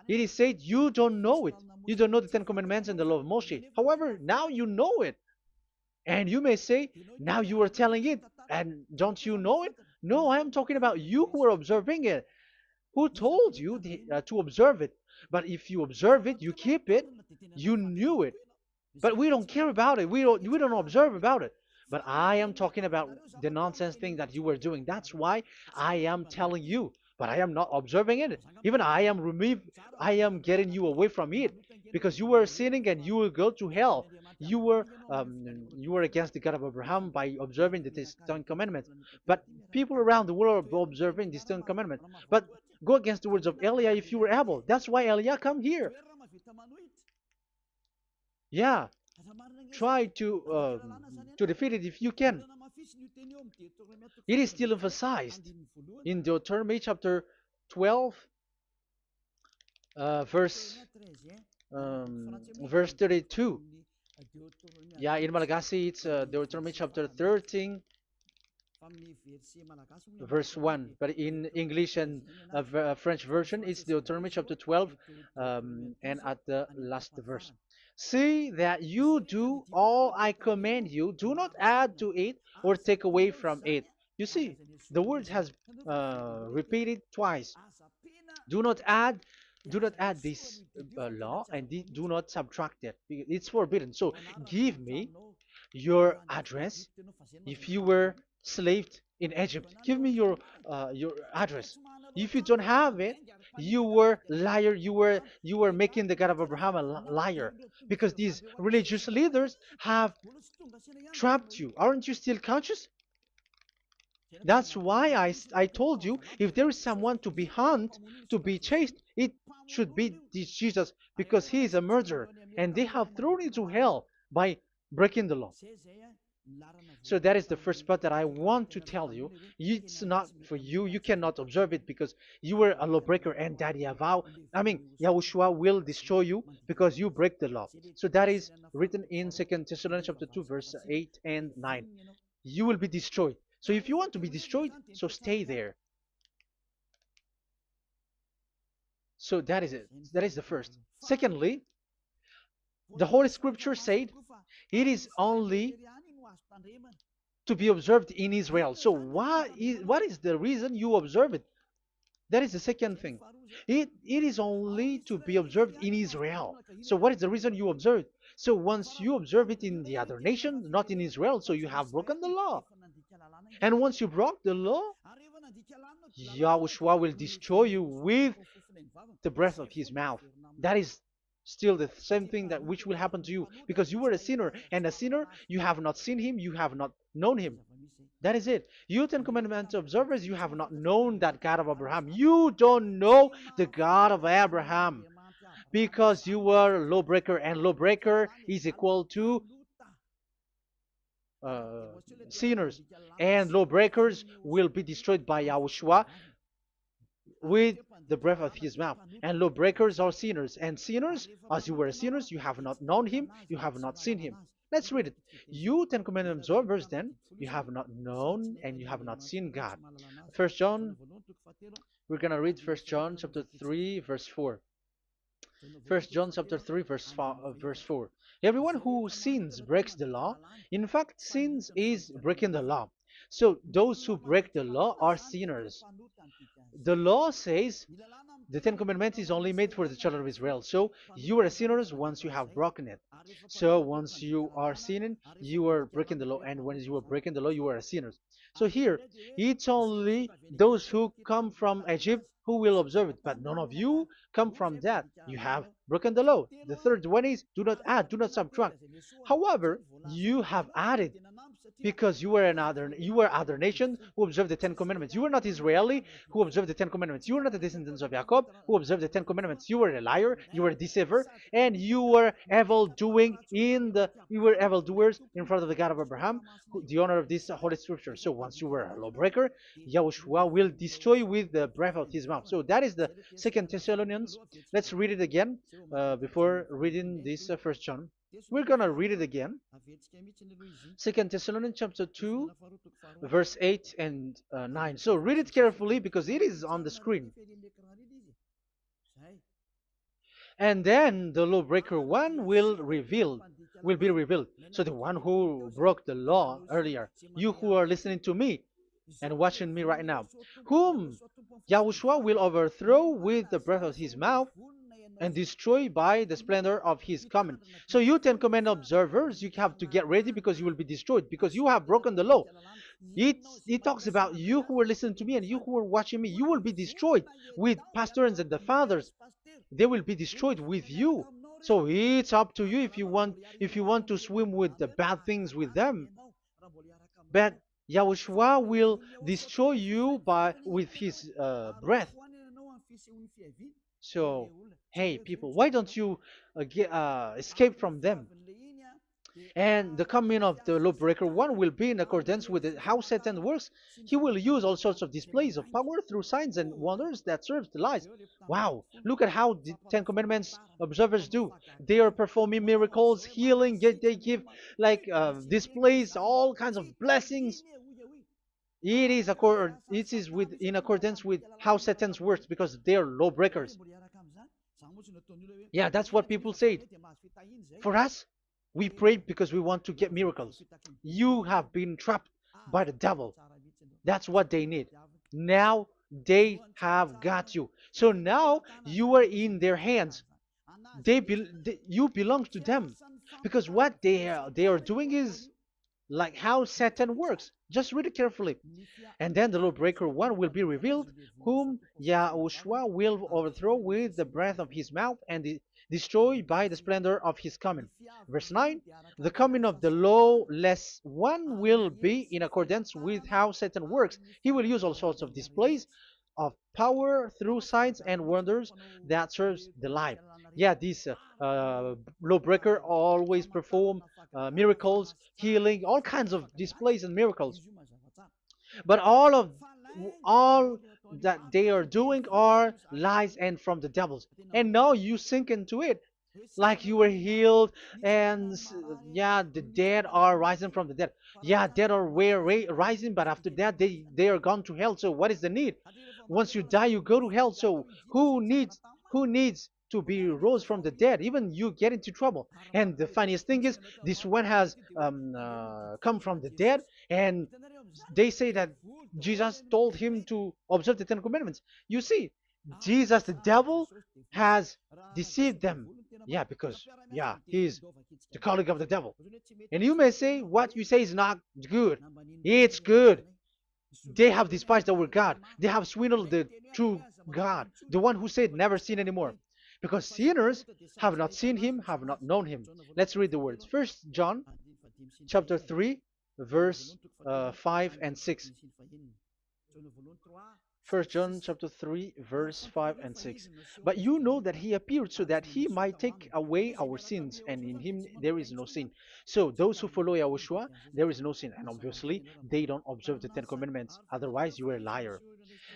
it is said you don't know it. You don't know the Ten Commandments and the law of Moshe. However, now you know it. And you may say, now you are telling it, and don't you know it? No, I am talking about you who are observing it. Who told you to observe it? But if you observe it, you keep it, you knew it. But we don't care about it. We don't observe about it. But I am talking about the nonsense thing that you were doing. That's why I am telling you. But I am not observing it. Even I am getting you away from it. Because you were sinning and you will go to hell. You were against the God of Abraham by observing the Ten Commandments. But people around the world are observing the Ten Commandments. But go against the words of Eliah if you were able. That's why Eliah come here. Yeah, try to defeat it if you can. It is still emphasized in Deuteronomy chapter 12, verse 32. Yeah, in Malagasy it's Deuteronomy chapter 13, verse 1. But in English and French version, it's Deuteronomy chapter 12, and at the last verse. See that you do all I command you. Do not add to it or take away from it. You see, the word has repeated twice. Do not add, do not add this law, and do not subtract it. It's forbidden. So give me your address. If you were slaved in Egypt, give me your address. If you don't have it, you were liar. You were making the God of Abraham a liar, because these religious leaders have trapped you. Aren't you still conscious? That's why I told you, if there is someone to be hunted, to be chased, it should be this Jesus, because he is a murderer, and they have thrown you to hell by breaking the law. So that is the first part that I want to tell you. It's not for you. You cannot observe it because you were a lawbreaker, and that Yahushua will destroy you because you break the law. So that is written in 2 Thessalonians chapter 2, verse 8 and 9. You will be destroyed. So if you want to be destroyed, so stay there. So that is it. That is the first. Secondly, the Holy Scripture said it is only to be observed in Israel. So what is the reason you observe it? That is the second thing. It is only to be observed in Israel. So what is the reason you observe it? So once you observe it in the other nation, not in Israel, so you have broken the law. And once you broke the law, Yahushua will destroy you with the breath of his mouth. That is still the same thing that which will happen to you, because you were a sinner, and a sinner, you have not seen him, you have not known him. That is it. You Ten Commandments observers, you have not known that God of Abraham. You don't know the God of Abraham, because you were a lawbreaker, and lawbreaker is equal to uh, sinners, and lawbreakers will be destroyed by Yahushua with the breath of his mouth. And lawbreakers are sinners, and sinners, as you were sinners, you have not known him, you have not seen him. Let's read it. You Ten Commandments observers, then, you have not known and you have not seen God. First John, we're gonna read First John chapter 3, verse 4. First John chapter 3, verse 4. Everyone who sins breaks the law. In fact, sins is breaking the law. So those who break the law are sinners. The law says the Ten Commandments is only made for the children of Israel. So you are sinners once you have broken it. So once you are sinning, you are breaking the law. And when you are breaking the law, you are a sinner. So here, it's only those who come from Egypt who will observe it. But none of you come from that. You have broken the law. The third one is do not add, do not subtract. However, you have added, because you were other nation who observed the Ten Commandments. You were not Israeli who observed the Ten Commandments. You were not the descendants of Jacob who observed the Ten Commandments. You were a liar, you were a deceiver, and you were evildoers in front of the God of Abraham, the honor of this Holy Scripture. So once you were a lawbreaker, Yahushua will destroy you with the breath of his mouth. So that is the Second Thessalonians. Let's read it again before reading this First John. We're gonna read it again. Second Thessalonians chapter 2, verse 8 and 9. So read it carefully because it is on the screen. And then the lawbreaker one will be revealed. So the one who broke the law earlier, you who are listening to me and watching me right now, whom Yahushua will overthrow with the breath of his mouth and destroy by the splendor of his coming. So you Ten Commandment observers, you have to get ready because you will be destroyed, because you have broken the law. It talks about you who are listening to me and you who are watching me. You will be destroyed with pastors and the fathers. They will be destroyed with you. So it's up to you if you want to swim with the bad things with them. But Yahushua will destroy you with his breath. So, hey people, why don't you escape from them? And the coming of the lawbreaker one will be in accordance with how Satan works. He will use all sorts of displays of power through signs and wonders that serve the lies. Wow, look at how the Ten Commandments observers do. They are performing miracles, healing, they give like displays, all kinds of blessings. It is in accordance with how Satan works, because they are lawbreakers. Yeah, that's what people say. For us, we pray because we want to get miracles. You have been trapped by the devil. That's what they need. Now they have got you. So now you are in their hands. You belong to them, because what they are doing is like how Satan works. Just read it carefully. And then the lawbreaker one will be revealed, whom Yahushua will overthrow with the breath of his mouth and destroy by the splendor of his coming. Verse 9, the coming of the lawless one will be in accordance with how Satan works. He will use all sorts of displays of power through signs and wonders that serves the lie. Yeah, this lawbreaker always perform miracles, healing, all kinds of displays and miracles. But all that they are doing are lies and from the devils. And now you sink into it, like you were healed, and yeah, the dead are rising from the dead. Yeah, dead are rising, but after that they are gone to hell. So what is the need? Once you die, you go to hell. So who needs to be rose from the dead? Even you get into trouble. And the funniest thing is, this one has come from the dead, and they say that Jesus told him to observe the Ten Commandments. You see, Jesus, the devil, has deceived them. Yeah, because yeah, he's the colleague of the devil. And you may say what you say is not good. It's good. They have despised our God. They have swindled the true God, the one who said never sin anymore. Because sinners have not seen him, have not known him. Let's read the words. First John chapter 3, verse 5 and 6. First John chapter 3, verse 5 and 6. But you know that he appeared so that he might take away our sins, and in him there is no sin. So those who follow YAHOSHUAH, there is no sin. And obviously, they don't observe the Ten Commandments. Otherwise, you are a liar.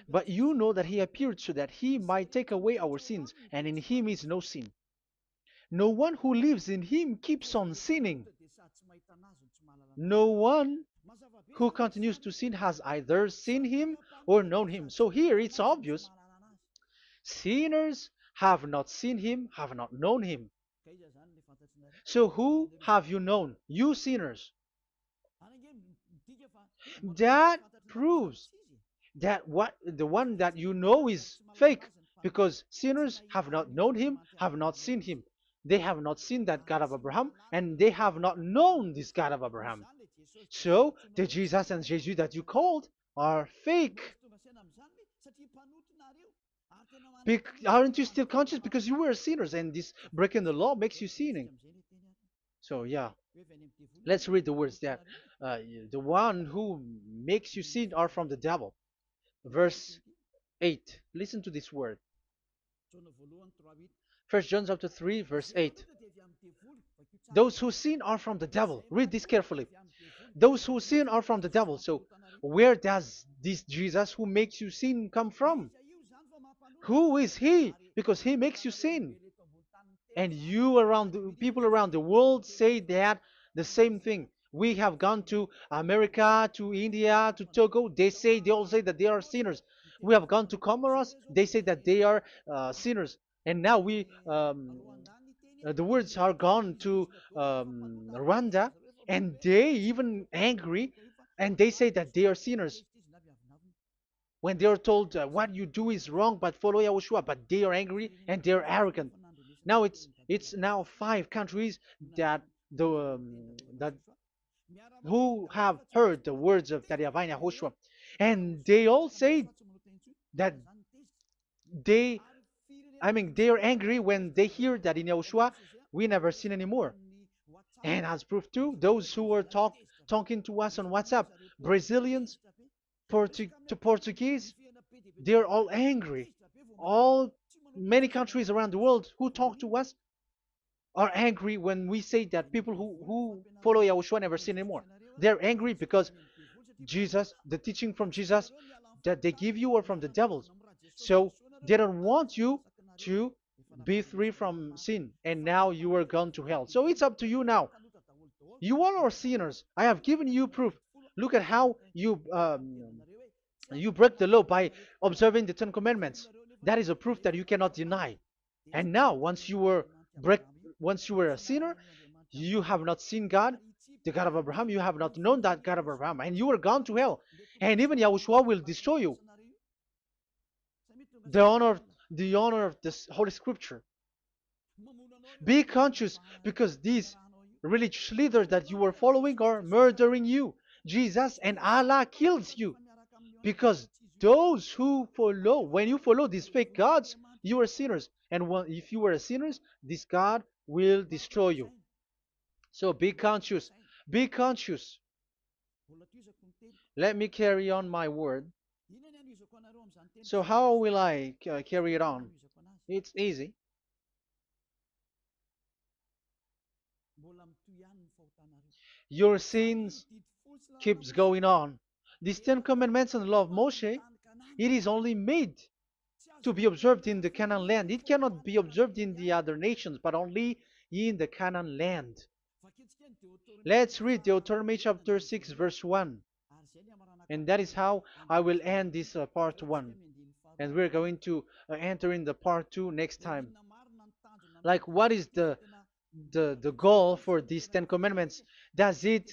But you know that he appeared so that he might take away our sins, and in him is no sin. No one who lives in him keeps on sinning. No one who continues to sin has either seen him or known him. So here it's obvious. Sinners have not seen him, have not known him. So who have you known? You sinners. That proves that the one that you know is fake, because sinners have not known him, have not seen him. They have not seen that God of Abraham, and they have not known this God of Abraham. So the Jesus and Jesus that you called are fake. Aren't you still conscious? Because you were sinners, and this breaking the law makes you sinning. So yeah, let's read the words that the one who makes you sin are from the devil. Verse 8. Listen to this word. First John chapter 3, verse 8. Those who sin are from the devil. Read this carefully. Those who sin are from the devil. So where does this Jesus who makes you sin come from? Who is he? Because he makes you sin. And people around the world say that the same thing. We have gone to America, to India, to Togo. They all say that they are sinners. We have gone to Comoros. They say that they are sinners. And now the words are gone to Rwanda, and they even angry, and they say that they are sinners. When they are told what you do is wrong, but follow YAHOSHUAH, but they are angry and they are arrogant. Now it's now 5 countries that that who have heard the words of YAHVAH and YAHOSHUAH, and they all say that they they are angry when they hear that in YAHOSHUAH we never sin anymore. And as proof too, those who are talking to us on WhatsApp, Brazilians, Portuguese, they're all angry. All Many countries around the world who talk to us are angry when we say that people who follow YAHOSHUAH never sin anymore. They're angry because Jesus, the teaching from Jesus that they give you are from the devils. So they don't want you to be free from sin, and now you are gone to hell. So it's up to you now. You all are sinners. I have given you proof. Look at how you break the law by observing the Ten Commandments. That is a proof that you cannot deny. And now, once you were a sinner, you have not seen God. the God of Abraham. You have not known that God of Abraham, and you are gone to hell. And even Yahushua will destroy you. The honor, the honor of this Holy Scripture. Be conscious because these religious leaders that you are following are murdering you. Jesus and Allah kills you because those who follow, when you follow these fake gods, you are sinners. And if you are a sinner, this God will destroy you. So be conscious. Be conscious. Let me carry on my word. So how will I carry it on? It's easy. Your sins keeps going on. These Ten Commandments and the law of Moshe, it is only made to be observed in the Canaan land. It cannot be observed in the other nations, but only in the Canaan land. Let's read Deuteronomy chapter 6, verse 1. And that is how I will end this part 1. And we're going to enter in the part 2 next time. Like, what is the goal for these Ten Commandments? Does it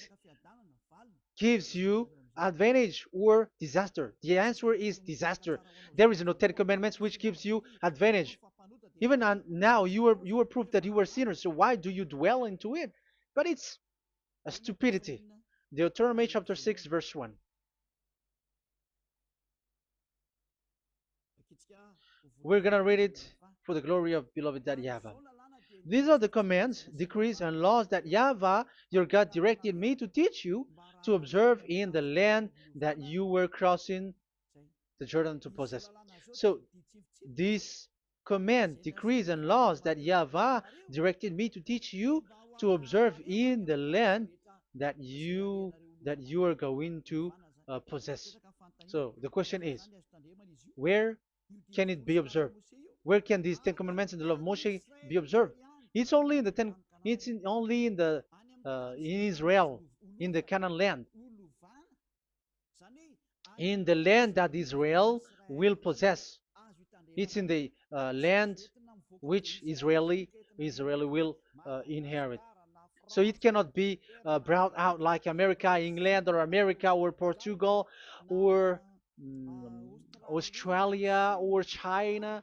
gives you advantage or disaster? The answer is disaster. There is no Ten Commandments which gives you advantage. Even now, you are proof that you are sinners. So why do you dwell into it? But it's a stupidity. Deuteronomy chapter 6, verse 1. We're going to read it for the glory of beloved Daddy Yahweh. These are the commands, decrees, and laws that Yahweh, your God, directed me to teach you to observe in the land that you were crossing the Jordan to possess. So, these command, decrees, and laws that Yahweh directed me to teach you to observe in the land that you are going to possess. So, the question is, where can it be observed? Where can these Ten Commandments and the law of Moshe be observed? It's only in the ten. It's only in the in Israel, in the Canaan land, in the land that Israel will possess. It's in the land which Israeli will inherit. So it cannot be brought out like America, England, or America, or Portugal, or Australia, or China.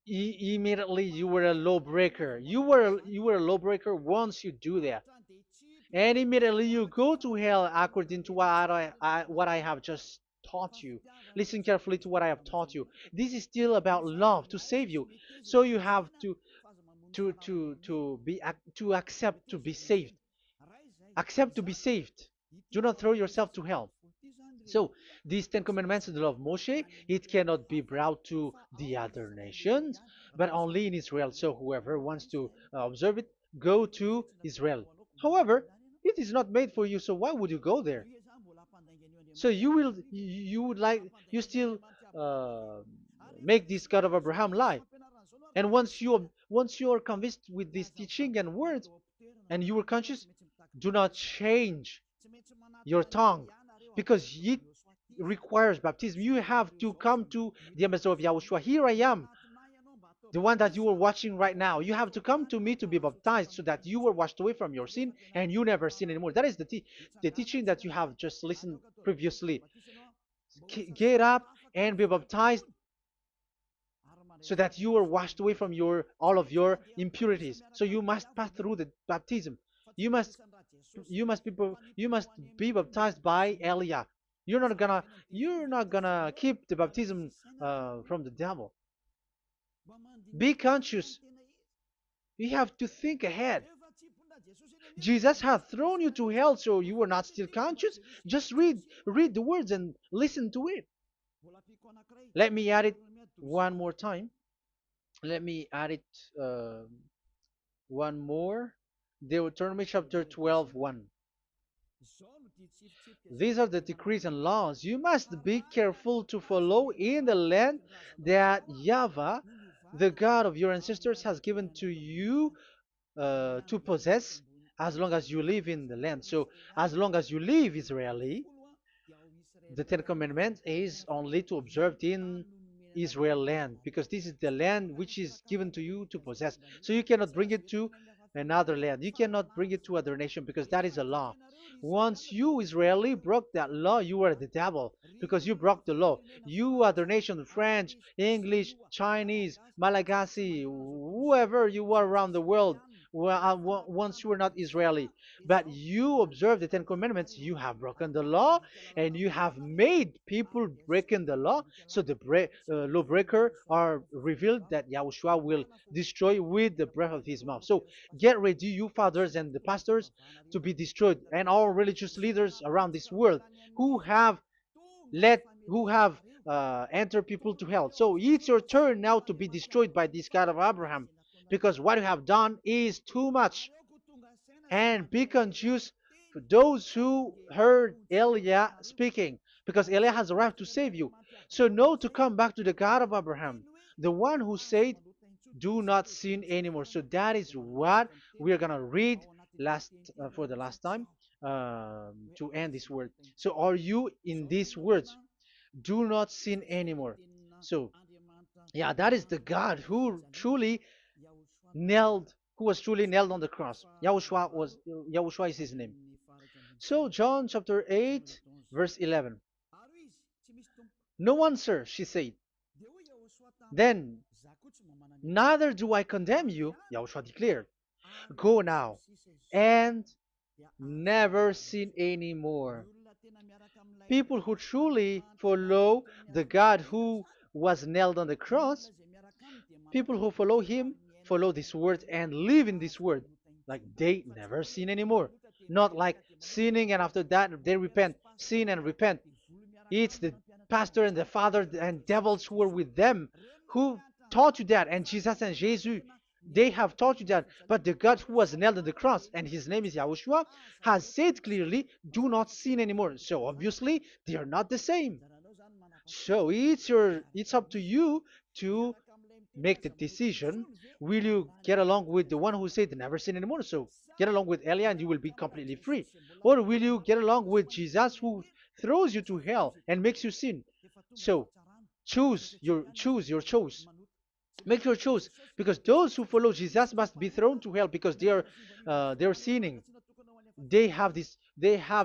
Immediately you were a lawbreaker. You were a lawbreaker once you do that, and immediately you go to hell according to what I have just taught you. Listen carefully to what I have taught you. This is still about love to save you. So you have to accept to be saved. Accept to be saved. Do not throw yourself to hell. So these Ten Commandments and the law of Moshe, it cannot be brought to the other nations, but only in Israel. So whoever wants to observe it, go to Israel. However, it is not made for you, so why would you go there? So you still uh, make this God of Abraham lie. And once you are convinced with this teaching and words, and you are conscious, do not change your tongue, because it requires baptism. You have to come to the ambassador of Yahushua. Here I am, the one that you are watching right now. You have to come to me to be baptized so that you were washed away from your sin and you never sin anymore. That is the teaching that you have just listened previously. Get up and be baptized so that you are washed away from all of your impurities. So you must pass through the baptism. You must be baptized by Elia. You're not gonna keep the baptism from the devil. Be conscious. You have to think ahead. Jesus had thrown you to hell, so you were not still conscious. Just read the words and listen to it. Let me add it one more time. Let me add it one more. Deuteronomy chapter 12, 1. These are the decrees and laws you must be careful to follow in the land that Yahweh, the God of your ancestors, has given to you to possess as long as you live in the land. So, as long as you live Israeli, the Ten Commandments is only to observe in Israel land, because this is the land which is given to you to possess. So you cannot bring it to another land. You cannot bring it to other nation because that is a law. Once you Israeli broke that law, you are the devil because you broke the law. You other nation, French, English, Chinese, Malagasy, whoever you are around the world, once you are not Israeli, but you observe the Ten Commandments, you have broken the law and you have made people breaking the law. So the lawbreaker are revealed that Yahushua will destroy with the breath of his mouth. So get ready, you fathers and the pastors, to be destroyed, and all religious leaders around this world who have who have entered people to hell. So it's your turn now to be destroyed by this God of Abraham, because what you have done is too much. And be conscious for those who heard Elijah speaking, because Elijah has arrived to save you. So know to come back to the God of Abraham, the one who said, "Do not sin anymore." So that is what we are gonna read last for the last time to end this word. So are you in these words? Do not sin anymore. So yeah, that is the God who was truly nailed on the cross. Yahushua is his name. So John chapter 8 verse 11. No answer, she said. Then, neither do I condemn you, Yahushua declared. Go now and never sin anymore. People who truly follow the God who was nailed on the cross, people who follow him, follow this word and live in this word. Like they never sin anymore. Not like sinning and after that they repent. Sin and repent. It's the pastor and the father and devils who are with them who taught you that. And Jesus and Jesus, they have taught you that. But the God who was nailed on the cross, and his name is Yahushua, has said clearly, do not sin anymore. So obviously, they are not the same. So it's up to you to make the decision. Will you get along with the one who said never sin anymore? So get along with Elia and you will be completely free. Or will you get along with Jesus who throws you to hell and makes you sin? So choose your choice. Make your choice, because those who follow Jesus must be thrown to hell because they are sinning. They have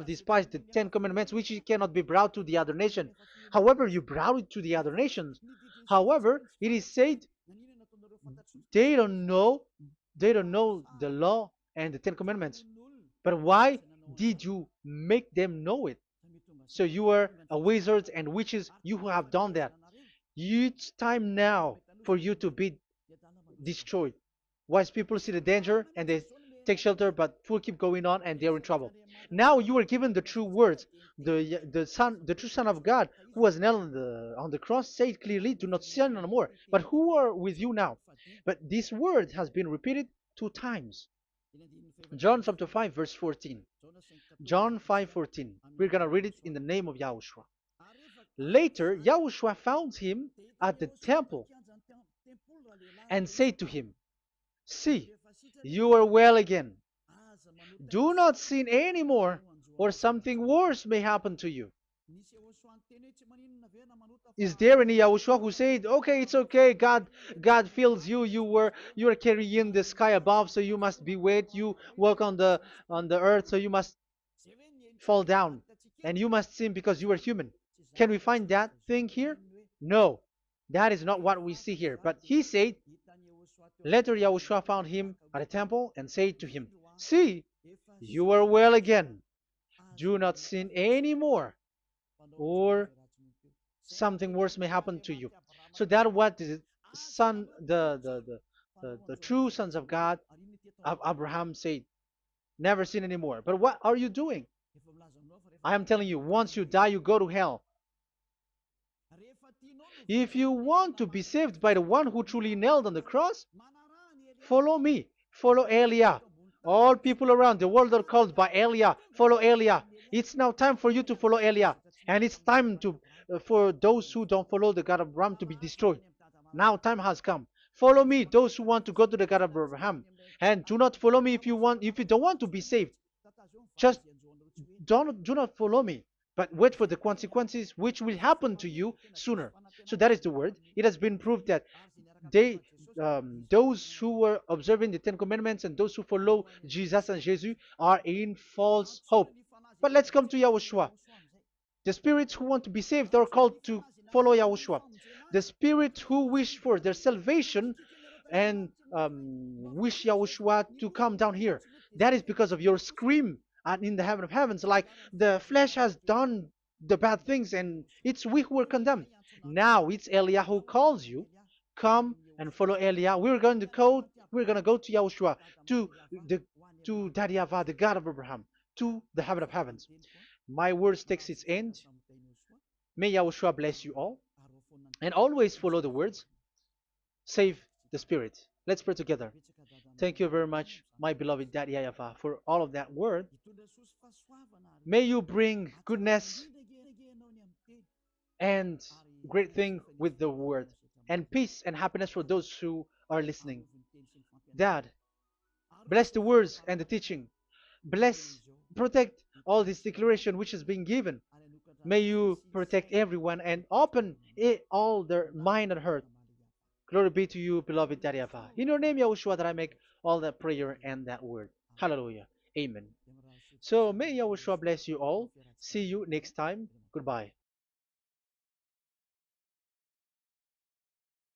despised the Ten Commandments, which cannot be brought to the other nation. However, you brought it to the other nations. However, it is said they don't know they don't know the law and the Ten Commandments. But why did you make them know it? So you are a wizards and witches, you who have done that. It's time now for you to be destroyed. Wise people see the danger and they take shelter, but fool keep going on and they're in trouble. Now you are given the true words. The true Son of God, who was nailed on the cross, said clearly, "Do not sin no more." But who are with you now? But this word has been repeated 2 times. John chapter 5 verse 14. John 5:14. We're gonna read it in the name of Yahushua. Later, Yahushua found him at the temple and said to him, "See, you are well again. Do not sin anymore, or something worse may happen to you." Is there any Yahushua who said, "Okay, it's okay, God feels you, you are carrying the sky above, so you must be weight, you walk on the earth, so you must fall down, and you must sin because you are human"? Can we find that thing here? No, that is not what we see here. But he said, later Yahushua found him at a temple and said to him, "See, you are well again. Do not sin anymore, or something worse may happen to you." So that what the son, the true sons of God of Abraham said, never sin anymore. But what are you doing? I am telling you, once you die, you go to hell. If you want to be saved by the one who truly nailed on the cross, follow me. Follow Elia. All people around the world are called by Elia. Follow Elia. It's now time for you to follow Elia. And it's time for those who don't follow the God of Abraham to be destroyed. Now time has come. Follow me, those who want to go to the God of Abraham. And do not follow me if you don't want to be saved. Just do not follow me, but wait for the consequences which will happen to you sooner. So that is the word. It has been proved that they those who were observing the Ten Commandments and those who follow Jesus and Jesus are in false hope. But let's come to Yahushua. The spirits who want to be saved are called to follow Yahushua. The spirits who wish for their salvation and wish Yahushua to come down here. That is because of your scream in the heaven of heavens. Like the flesh has done the bad things and it's we who are condemned. Now it's Eliah who calls you. Come and follow Eliah. We're going to go to Yahushua, to the to Daddy Yahvah, the God of Abraham, to the heaven of heavens. My words takes its end. May Yahushua bless you all. And always follow the words. Save the spirit. Let's pray together. Thank you very much, my beloved Daddy Yahvah, for all of that word. May you bring goodness and great thing with the word, and peace and happiness for those who are listening. Dad, bless the words and the teaching. Bless, protect all this declaration which is being given. May you protect everyone and open all their mind and heart. Glory be to you, beloved Daddy Ava. In your name, Yahushua, that I make all that prayer and that word. Hallelujah. Amen. So may Yahushua bless you all. See you next time. Goodbye.